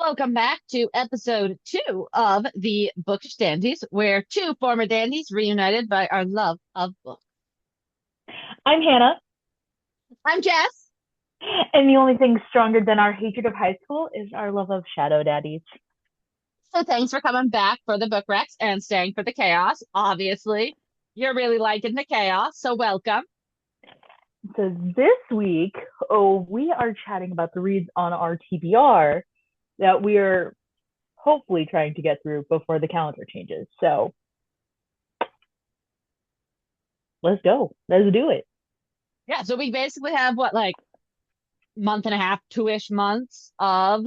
Welcome back to episode 2 of the Bookish Dandies, where two former dandies reunited by our love of books. I'm Hannah, I'm Jess. and the only thing stronger than our hatred of high school is our love of shadow daddies. So thanks for coming back for the book recs and staying for the chaos. Obviously, you're really liking the chaos, so welcome. So this week, we are chatting about the reads on our TBR that we are hopefully trying to get through before the calendar changes. So let's go. Let's do it. Yeah, so we basically have what, like month and a half, 2-ish months of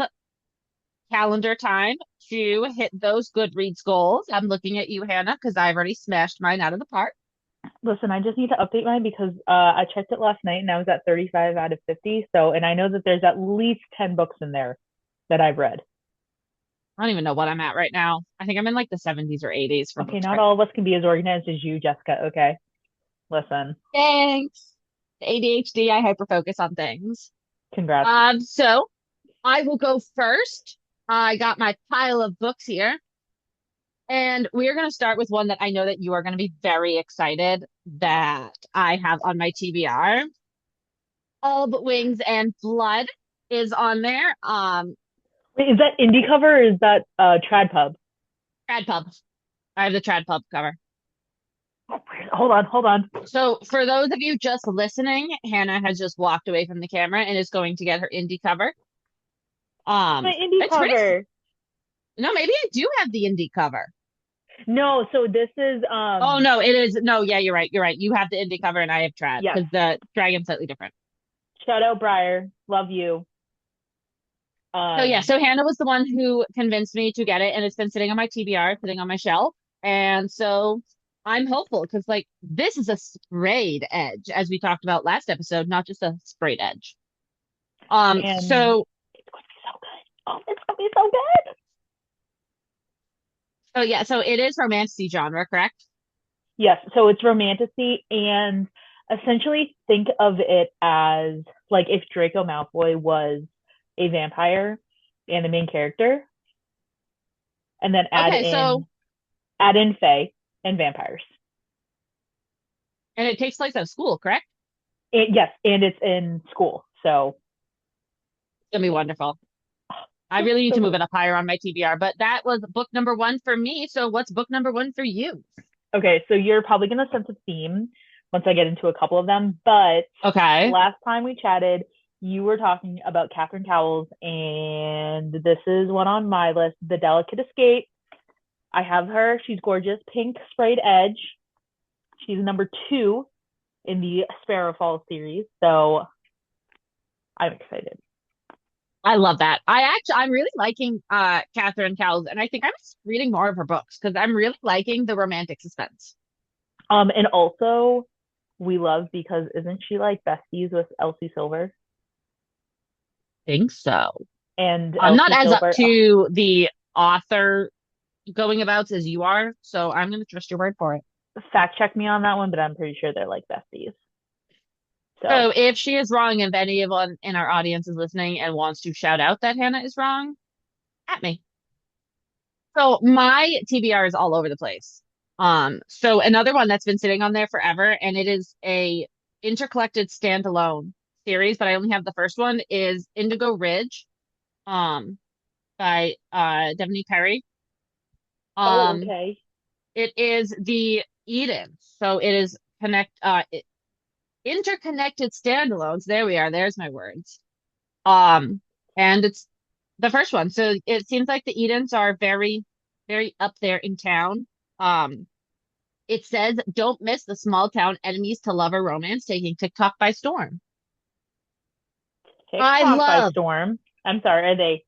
calendar time to hit those Goodreads goals. I'm looking at you, Hannah, because I've already smashed mine out of the park. Listen, I just need to update mine because I checked it last night and I was at 35 out of 50. So, and I know that there's at least 10 books in there that I've read. I don't even know what I'm at right now. I think I'm in like the 70s or 80s for Okay, books not right all of us can be as organized as you, Jessica. Okay, listen, now. Thanks. The ADHD, I hyper focus on things. congrats. So I will go first. I got my pile of books here, and we are going to start with one that I know that you are going to be very excited that I have on my TBR. All but Wings and Blood is on there. Wait, is that indie cover or is that trad pub? Trad Pub. I have the Trad Pub cover. Oh, hold on, hold on. So for those of you just listening, Hannah has just walked away from the camera and is going to get her indie cover. My indie It's pretty. cover. No, maybe I do have the indie cover. No, so this is Oh no, it is no. Yeah, you're right. You're right. You have the indie cover and I have Trad yes, because the Dragon's slightly different. Shadow Briar, love you. So yeah, Um, so Hannah was the one who convinced me to get it, and it's been sitting on my TBR, sitting on my shelf, and so I'm hopeful because like this is a sprayed edge, as we talked about last episode, not just a sprayed edge. and So it's going to be so good. Oh, it's going to be so good. so yeah, so it is romantic genre, correct? Yes, so it's romantasy and essentially think of it as like if Draco Malfoy was a vampire and the main character, and then Okay, so add in Fae and vampires. and it takes place at school, correct? Yes, and it's in school. So It's gonna be wonderful. I so, really need so to move good. it up higher on my TBR, but that was book number one for me. So what's book number one for you? Okay, so you're probably gonna sense a theme once I get into a couple of them. But Okay. last time we chatted, you were talking about Catherine Cowles, and this is one on my list, The Delicate Escape. I have her. She's gorgeous, pink sprayed edge. She's number 2 in the Sparrow Falls series, so I'm excited. I love that. I'm really liking Catherine Cowles, and I think I'm just reading more of her books because I'm really liking the romantic suspense. And also we love because isn't she like besties with Elsie Silver? Think so. And I'm not Elsie as up Silver, oh, to the author going abouts as you are, so I'm gonna trust your word for it. fact check me on that one, but I'm pretty sure they're like besties. So So if she is wrong, if anyone in our audience is listening and wants to shout out that Hannah is wrong, at me. So my TBR is all over the place. So another one that's been sitting on there forever, and it is a intercollected standalone series, but I only have the first one, is Indigo Ridge, um, by Devney Perry. oh, Um, okay. it is the Eden, so it is interconnected standalones. There we are. There's my words. Um, and it's the first one. So it seems like the Edens are very, very up there in town. Um, it says, "Don't miss the small town enemies to lover romance taking TikTok by storm." I TikTok by love. storm. I'm sorry, are they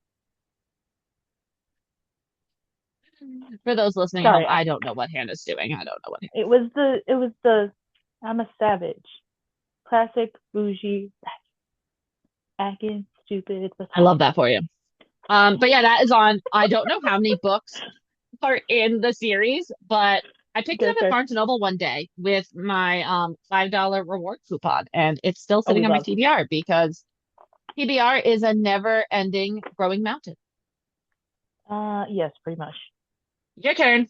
For those listening at home, sorry, I don't know what Hannah's doing. I don't know what. it was the I'm a savage. Classic bougie acting stupid but I love savage. that for you. But yeah, that is on. I don't know how many books are in the series, but I picked it Fair, up at fair. Barnes and Noble one day with my $5 reward coupon, and it's still Oh, we sitting on my love. TBR because TBR is a never-ending growing mountain. Yes, pretty much. Your turn.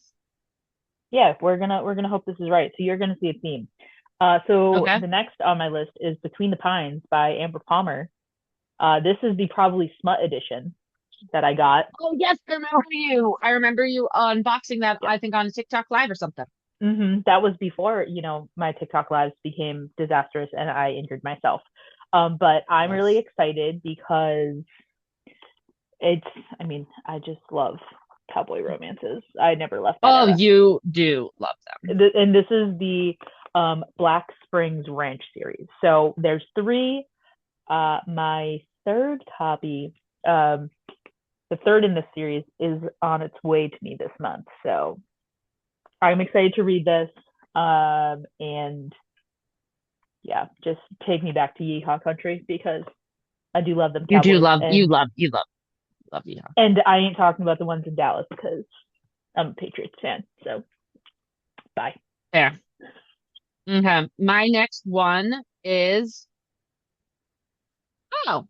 Yeah, we're gonna hope this is right. So you're gonna see a theme. So Okay. the next on my list is Between the Pines by Amber Palmer. This is the probably smut edition that I got. Oh yes, I remember you. I remember you unboxing that, Yep. I think on a TikTok live or something. That was before, my TikTok lives became disastrous and I injured myself. But I'm really Yes. excited because it's, I mean, I just love cowboy romances. I never left that Oh, era. you do love them. And this is the Black Springs Ranch series. So there's three. My third copy, the third in this series, is on its way to me this month. So I'm excited to read this. And yeah, just take me back to Yeehaw country because I do love them You do Cowboys. love, love you. And I ain't talking about the ones in Dallas because I'm a Patriots fan. So bye. There. Okay. My next one is, oh,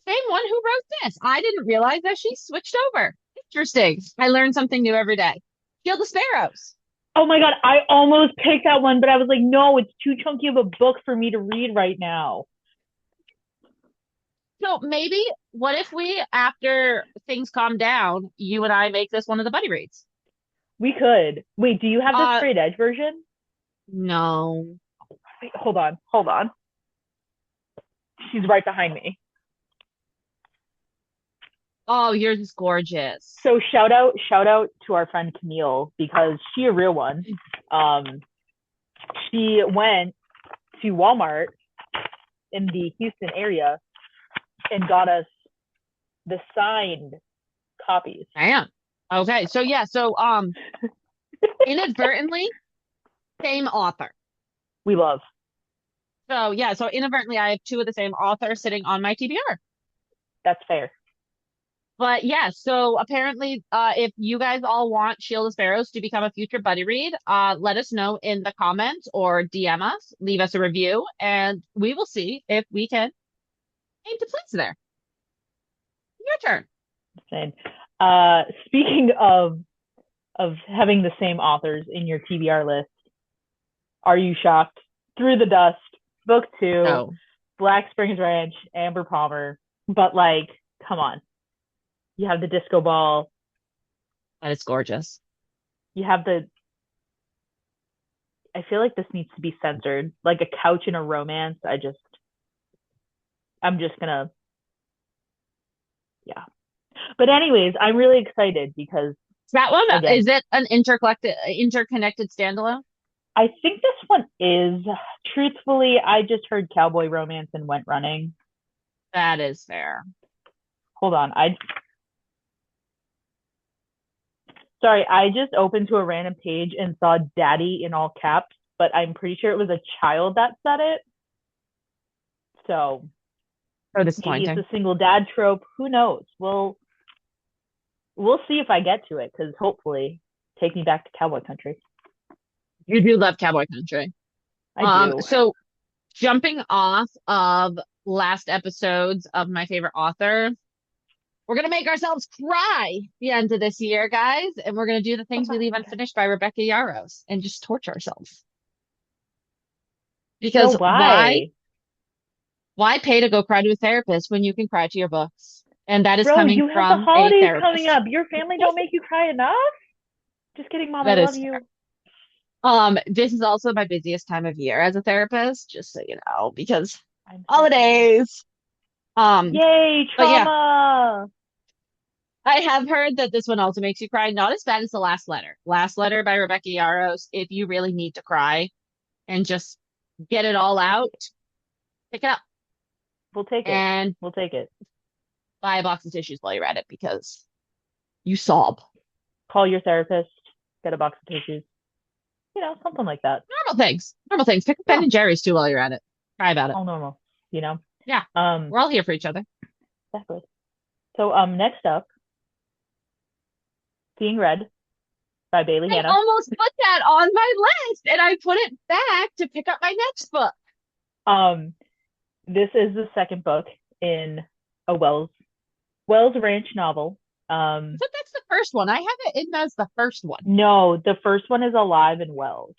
same one who wrote this. I didn't realize that she switched over. Interesting. I learn something new every day. Kill the Sparrows. Oh my god, I almost picked that one, but I was like, no, it's too chunky of a book for me to read right now. So maybe what if we, after things calm down, you and I make this one of the buddy reads? We could. Wait, do you have the Uh, straight edge version? no. Wait, hold on. Hold on. She's right behind me. Oh, yours is gorgeous. So shout out to our friend Camille because she a real one. Um, she went to Walmart in the Houston area and got us the signed copies. Damn. Okay. So yeah. So inadvertently, same author. We love. So yeah. So inadvertently, I have two of the same author sitting on my TBR. That's fair. But yeah, so apparently, if you guys all want Shield of Sparrows to become a future buddy read, let us know in the comments or DM us, leave us a review, and we will see if we can aim to place there. Your turn. And speaking of having the same authors in your TBR list, are you shocked? Through the Dust, Book Two, No, Black Springs Ranch, Amber Palmer. But like, come on. You have the disco ball. that is gorgeous. You have the. I feel like this needs to be censored. Like a couch in a romance. I'm just gonna, yeah. But anyways, I'm really excited because That one, again, is it an interconnected standalone? I think this one is. Truthfully, I just heard cowboy romance and went running. That is fair. Hold on, I just opened to a random page and saw "daddy" in all caps, but I'm pretty sure it was a child that said it. So So maybe it's disappointing. a single dad trope. Who knows? We'll see if I get to it because hopefully take me back to cowboy country. You do love Cowboy Country. I do. So jumping off of last episodes of my favorite author, we're gonna make ourselves cry the end of this year, guys, and we're gonna do The Things We Leave Unfinished by Rebecca Yarros and just torture ourselves. So Because why, why pay to go cry to a therapist when you can cry to your books? And that is bro? coming You have the from a holidays coming therapist. up. Your family don't make you cry enough. Just kidding, mom. I That love is fair. you. This is also my busiest time of year as a therapist, just so you know, because I'm so sorry. holidays. Um, Yay, but yeah, trauma. I have heard that this one also makes you cry. Not as bad as The Last Letter. Last Letter by Rebecca Yarros. If you really need to cry and just get it all out, pick it up We'll take it. and We'll take it. buy a box of tissues while you're at it because you sob. Call your therapist. Get a box of tissues. Something like that. Normal things. Normal things. Pick up Ben Yeah, and Jerry's too while you're at it. Cry about it. all normal. You know. Yeah, Um, we're all here for each other. exactly. So next up, Seeing Red by Bailey I Hannah. almost put that on my list and I put it back to pick up my next book. Um, this is the second book in a Wells Ranch novel. I Um, thought that's the first one. I have it in as the first one. no, the first one is Alive and Wells.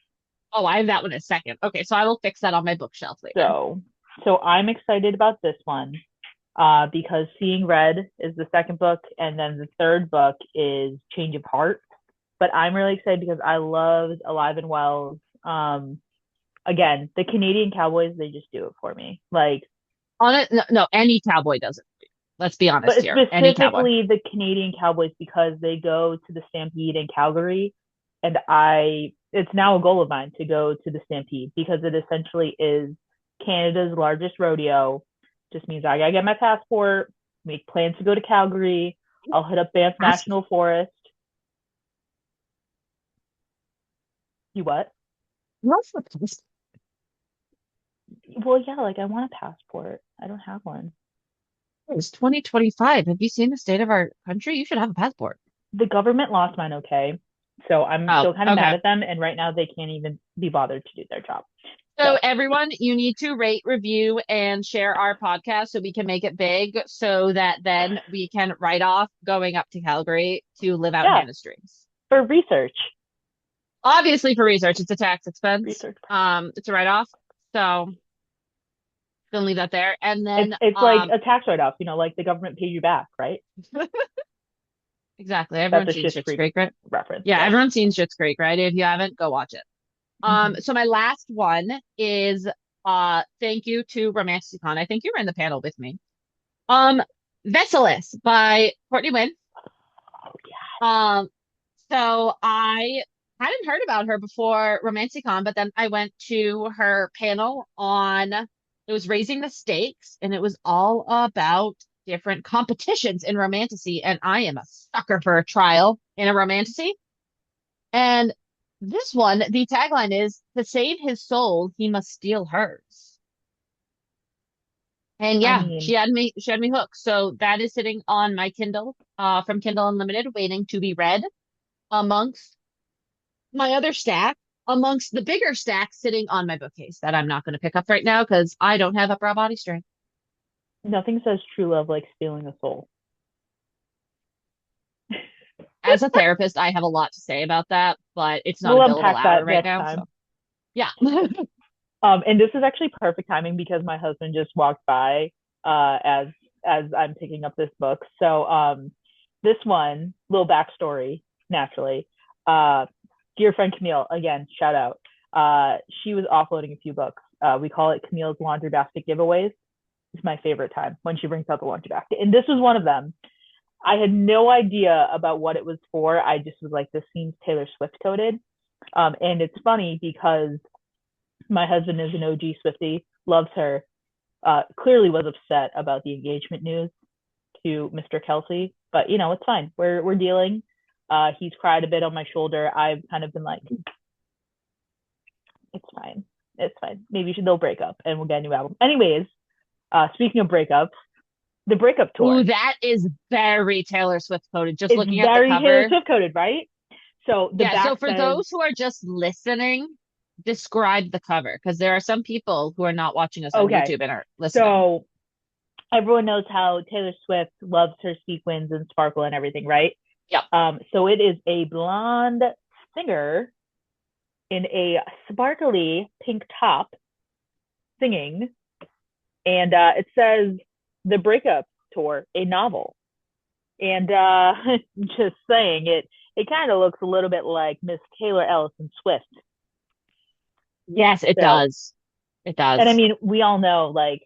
Oh, I have that one as second. Okay, so I will fix that on my bookshelf later. So, I'm excited about this one, because Seeing Red is the second book, and then the third book is Change of Heart. But I'm really excited because I loved Alive and Wells. Again, the Canadian Cowboys, they just do it for me. Like, On it, no, no, any cowboy does it. Let's be honest but here. Any cowboy. specifically the Canadian Cowboys because they go to the Stampede in Calgary, and it's now a goal of mine to go to the Stampede because it essentially is Canada's largest rodeo. Just means I gotta get my passport, make plans to go to Calgary. I'll hit up Banff Ask National Forest. You what? what's the best? Well, yeah, like I want a passport. I don't have one. It's 2025. Have you seen the state of our country? You should have a passport. The government lost mine, okay? So I'm Oh, still kind of mad okay. at them, and right now they can't even be bothered to do their job. So So everyone, you need to rate, review, and share our podcast so we can make it big so that then we can write off going up to Calgary to live out yeah, Hannah's dreams. for research, Obviously for research, it's a tax expense. research. It's a write-off. So gonna leave that there. And It's then it's like a tax write-off, like the government pays you back, right? exactly, That's everyone's a seen Schitt's Schitt's Creek Creek, right? reference. Yeah, Yes. everyone's seen Schitt's Creek, right? If you haven't, go watch it. Mm-hmm. So my last one is thank you to Romanticon. I think you were in the panel with me. Um Vessellus by Courtney Wynn. Oh yeah. So I hadn't heard about her before Romanticon, but then I went to her panel on it was Raising the Stakes, and it was all about different competitions in romantasy, and I am a sucker for a trial in a romantasy. And this one, the tagline is to save his soul, he must steal hers. And I yeah, mean, she had me hooked. So that is sitting on my Kindle, from Kindle Unlimited, waiting to be read amongst my other stack, amongst the bigger stack sitting on my bookcase that I'm not going to pick up right now because I don't have upper body strength. nothing says true love like stealing a soul. As a therapist, I have a lot to say about that, but it's not a We'll billable unpack hour that right next now. time. So yeah. And this is actually perfect timing because my husband just walked by as I'm picking up this book. So this one, little backstory, naturally. Uh Dear friend Camille, again, shout out. She was offloading a few books. We call it Camille's laundry basket giveaways. It's my favorite time when she brings out the laundry basket. And this was one of them. I had no idea about what it was for. I just was like, this seems Taylor Swift coded. And it's funny because my husband is an OG Swiftie, loves her, clearly was upset about the engagement news to Mr. Kelsey, but it's fine. We're dealing. He's cried a bit on my shoulder. I've kind of been like, it's fine. It's fine. Maybe they'll break up and we'll get a new album. Anyways, speaking of breakups, the breakup Ooh, tour. that is very Taylor Swift coded. Just It's looking at the very Taylor cover. Swift coded, right? So the Yeah, so back for says, those who are just listening, describe the cover because there are some people who are not watching us on okay, YouTube and are listening. so everyone knows how Taylor Swift loves her sequins and sparkle and everything, right? Yep. So it is a blonde singer in a sparkly pink top singing, and it says the breakup tour, a novel. And just saying, it kind of looks a little bit like Miss Taylor Ellison Swift. Yes, it So, does. It and I does. mean, we all know, like,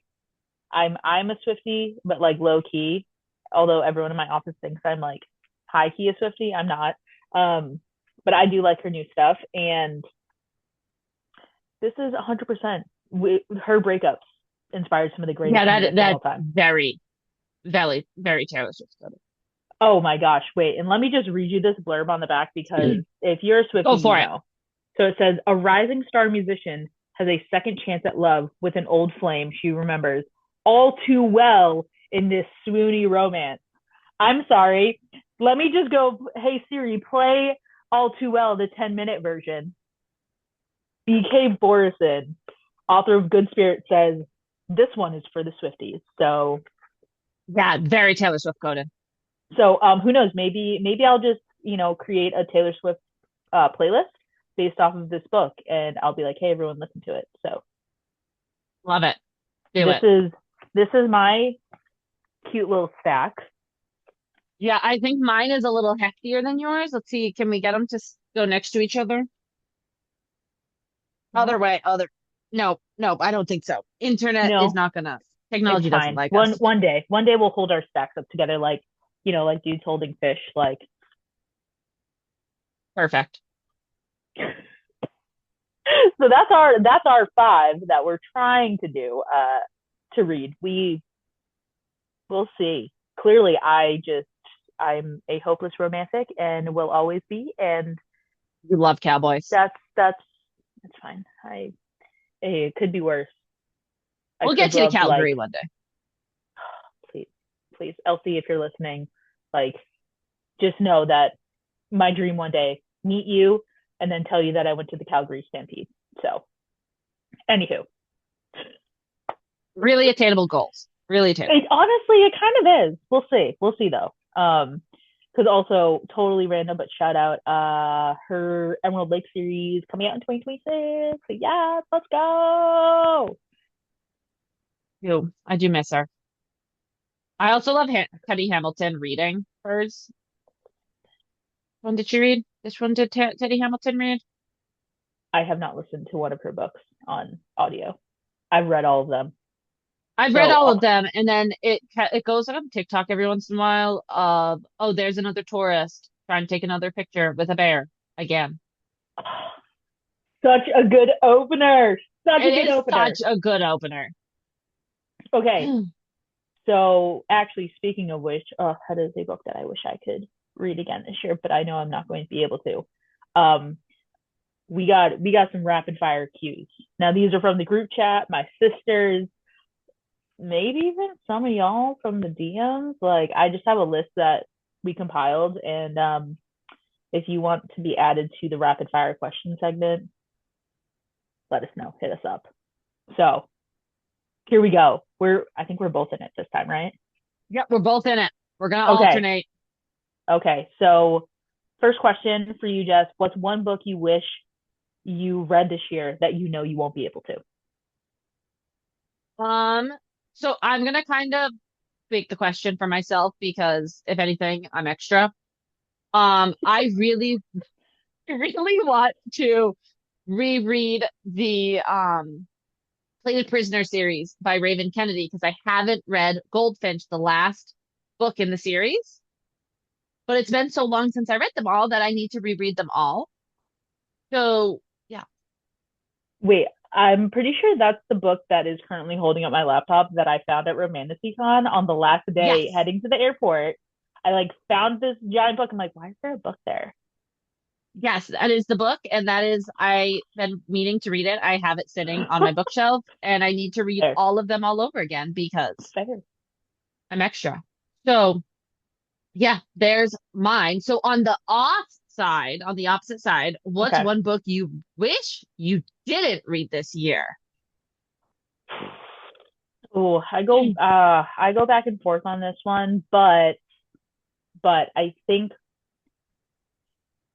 I'm a Swiftie, but like low key. Although everyone in my office thinks I'm like high key a Swiftie, I'm not. Um, but I do like her new stuff, and this is 100% her breakups inspired some of the Yeah, greatest music of all that's time. very, very, very Taylor Swift coded. Oh my gosh, wait, and let me just read you this blurb on the back because if you're a Go Swiftie, you for it. know. So it says a rising star musician has a second chance at love with an old flame she remembers all too well in this swoony romance. I'm sorry. Let me just go, hey Siri, play All Too Well, the 10-minute version. BK Borison, author of Good Spirit, says this one is for the Swifties. So Yeah, very Taylor Swift coded. So who knows? Maybe I'll just create a Taylor Swift playlist based off of this book, and I'll be like, hey, everyone, listen to it. So Love it. Do this it. is this is my cute little stack. Yeah, I think mine is a little heftier than yours. Let's see. Can we get them to go next to each other? Other What? way. Other. No, no, I don't think so. Internet is No, not gonna. it's Technology doesn't fine. like One us. one day, one day we'll hold our stacks up together, like like dudes holding fish. Like, Perfect. so that's our five that we're trying to do to read. We'll see. Clearly, I'm a hopeless romantic and will always be, and We love cowboys. that's fine. It could be worse. I We'll get could you to love like, Calgary one day. please, please, Elsie, if you're listening, like, just know that my dream one day meet you and then tell you that I went to the Calgary Stampede. So, anywho, Really attainable goals. Really it attainable. honestly it kind of is. We'll see. We'll see though. Because also totally random, but shout out her Emerald Lake series coming out in 2026. So yes, let's go. I do miss her. I also love Teddy Hamilton reading hers. When did she read? This one did Teddy Hamilton read? I have not listened to one of her books on audio. I've read all of them. I've read So all of them, and then it goes on TikTok every once in a while of, oh, there's another tourist trying to take another picture with a bear again. such a good opener. Such a It good is opener. such a good opener. Okay. So actually, speaking of which, that is a book that I wish I could read again this year, but I know I'm not going to be able to. Um, we got some rapid fire cues. Now these are from the group chat, my sisters, maybe even some of y'all from the DMs. Like, I just have a list that we compiled, and if you want to be added to the rapid fire question segment, let us know. Hit us up. So here we go. I think we're both in it this time, right? Yep, we're both in it. We're gonna Okay. alternate. Okay. So first question for you, Jess. What's one book you wish you read this year that you know you won't be able to? Um, so I'm gonna kind of make the question for myself because if anything, I'm extra. I really, really want to reread the Plated Prisoner series by Raven Kennedy because I haven't read Goldfinch, the last book in the series. But it's been so long since I read them all that I need to reread them all. So yeah. Wait, I'm pretty sure that's the book that is currently holding up my laptop that I found at Romanticcon on the last day Yes. heading to the airport. I like found this giant book. I'm like, why is there a book there? Yes, that is the book, and that is I've been meaning to read it. I have it sitting on my bookshelf, and I need to read There, all of them all over again because there. I'm extra. So yeah, there's mine. So on the off side, on the opposite side, what's Okay. one book you wish you didn't read this year? Oh, I go back and forth on this one, but I think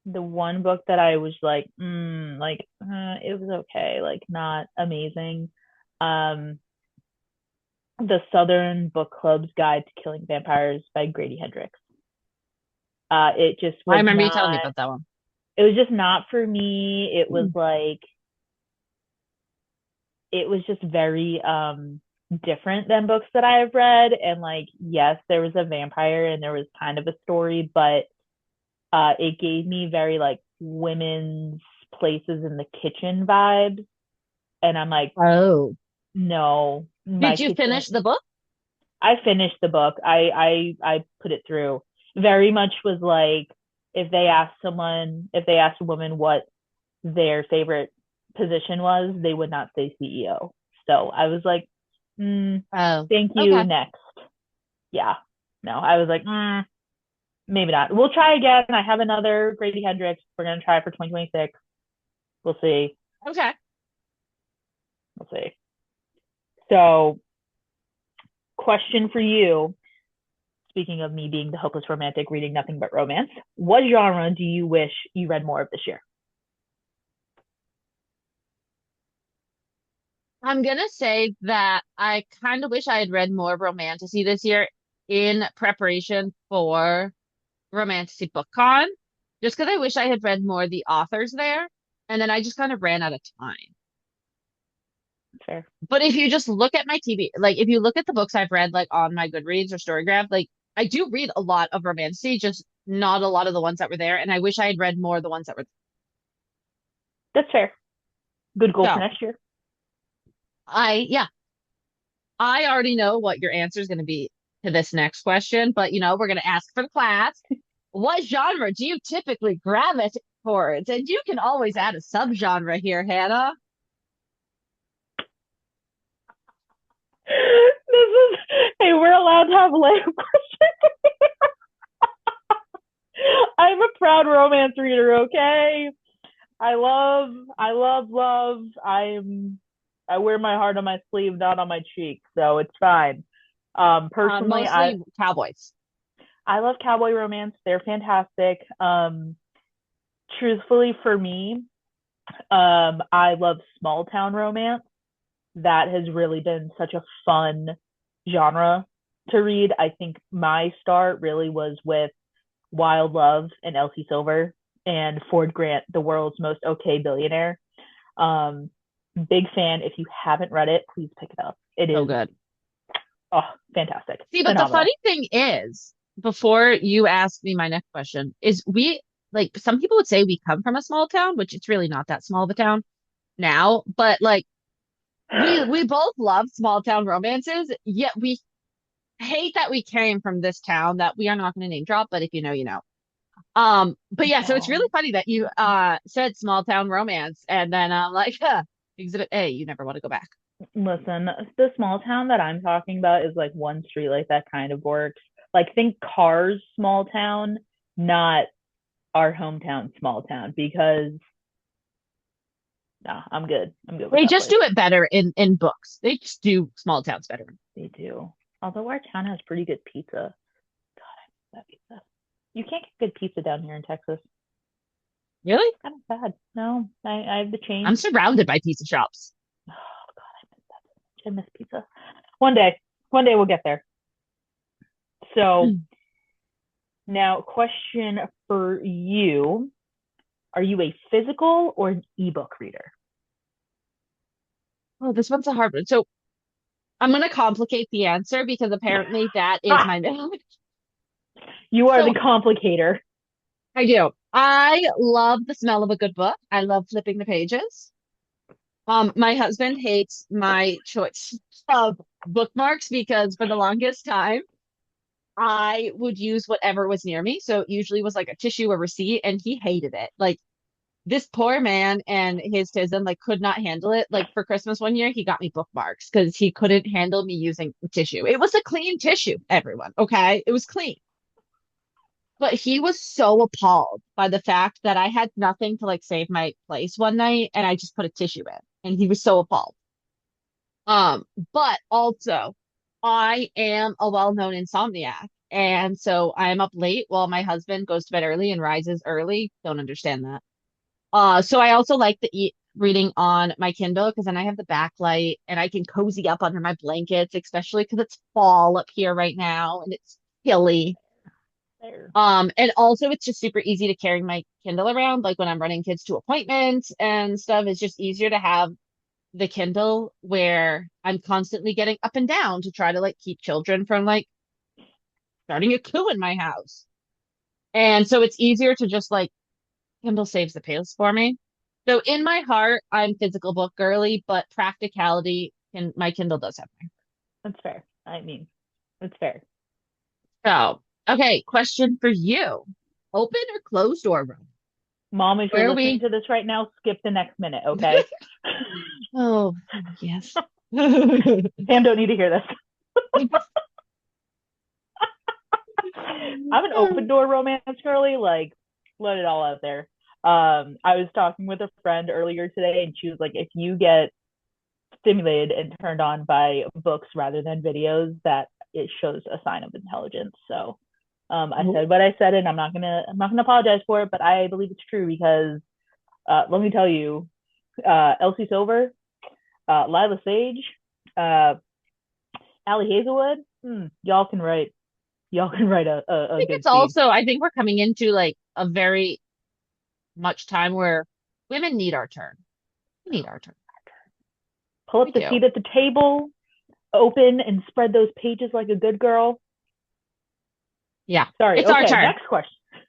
the one book that I was like, it was okay, like not amazing. Um, the Southern Book Club's Guide to Killing Vampires by Grady Hendrix. It just I was remember you telling me not. about that one. It was just not for me. It was just very different than books that I have read. And like, yes, there was a vampire and there was kind of a story, but it gave me very like women's places in the kitchen vibes. And I'm like, Oh. no, my Did you kitchen. finish the book? I finished the book. I put it through. Very much was like, if they asked a woman what their favorite position was, they would not say CEO. So I was like, Oh, thank you, okay. next. Yeah. No, I was like, maybe not. We'll try again. I have another Grady Hendrix. We're gonna try for 2026. We'll see. Okay. We'll see. So, question for you, speaking of me being the hopeless romantic, reading nothing but romance, what genre do you wish you read more of this year? I'm gonna say that I kind of wish I had read more romantasy this year in preparation for Romantasy Book Con, just because I wish I had read more of the authors there, and then I just kind of ran out of time. Fair. But if you just look at my TV, like if you look at the books I've read like on my Goodreads or StoryGraph, like I do read a lot of romantasy, just not a lot of the ones that were there, and I wish I had read more of the ones that were That's fair. Good goal there. for So next year. yeah, I already know what your answer is going to be to this next question, but we're going to ask for the class. What genre do you typically gravitate towards? And you can always add a subgenre here, Hannah. Hey, we're allowed to have layup questions. I'm a proud romance reader, okay? I love. I wear my heart on my sleeve, not on my cheek, so it's fine. Personally, Mostly cowboys. I love cowboy romance. They're fantastic. Truthfully, for me, I love small town romance. That has really been such a fun genre to read. I think my start really was with Wild Love and Elsie Silver and Ford Grant, the world's most okay billionaire. Um, Big fan. If you haven't read it, please pick it up. It So is, good. oh, fantastic, See, but the phenomenal. funny thing is, before you ask me my next question, is we like some people would say we come from a small town, which it's really not that small of a town now, but like we both love small town romances, yet we hate that we came from this town that we are not going to name drop, but if you know, you know. But yeah, so it's No, really funny that you said small town romance and then like exhibit A, you never want to go back. listen, the small town that I'm talking about is like one street like that kind of works. Like think Cars small town, not our hometown small town because no, I'm good. I'm good with They that just place. do it better in books. They just do small towns better. They do. Although our town has pretty good pizza. God, I miss that pizza. You can't get good pizza down here in Texas. Really? Kind of sad. No, I have the I'm chain. surrounded by pizza shops. Oh God, I miss that so much. I miss pizza. One day, one day we'll get there. So now, question for you: are you a physical or an ebook reader? Oh, this one's a hard one. So I'm going to complicate the answer because apparently that is Ah, my middle. you are the So complicator. I do. I love the smell of a good book. I love flipping the pages. My husband hates my choice of bookmarks because for the longest time, I would use whatever was near me. So it usually was like a tissue or receipt, and he hated it. Like this poor man and his tism like could not handle it. Like for Christmas one year, he got me bookmarks because he couldn't handle me using tissue. It was a clean tissue, everyone. Okay. It was clean. But he was so appalled by the fact that I had nothing to like save my place one night and I just put a tissue in. And he was so appalled. But also I am a well-known insomniac. And so I am up late while my husband goes to bed early and rises early. Don't understand that. So I also like the reading on my Kindle because then I have the backlight and I can cozy up under my blankets, especially because it's fall up here right now and it's chilly. There. And also it's just super easy to carry my Kindle around, like when I'm running kids to appointments and stuff. It's just easier to have the Kindle where I'm constantly getting up and down to try to like keep children from like starting a coup in my house. And so it's easier to just like Kindle saves the pace for me. So in my heart, I'm physical book girly, but practicality and my Kindle does have me. That's fair. I mean, it's fair. So, okay, question for you. Open or closed door room? Mom, if you're Where are listening we? to this right now, skip the next minute, okay? Oh, yes. Pam don't need to hear this. I'm an open door romance girly. Like, let it all out there. I was talking with a friend earlier today, and she was like, if you get stimulated and turned on by books rather than videos, that it shows a sign of intelligence. So I said what I said, and I'm not gonna apologize for it, but I believe it's true because let me tell you, Elsie Silver, Lila Sage, uh, Allie Hazelwood, y'all can write a think good it's scene. also, I think we're coming into like a very much time where women need our turn. We need our turn. Pull We up the do. seat at the table, open and spread those pages like a good girl. Yeah. Sorry. It's our Okay. turn. Next question.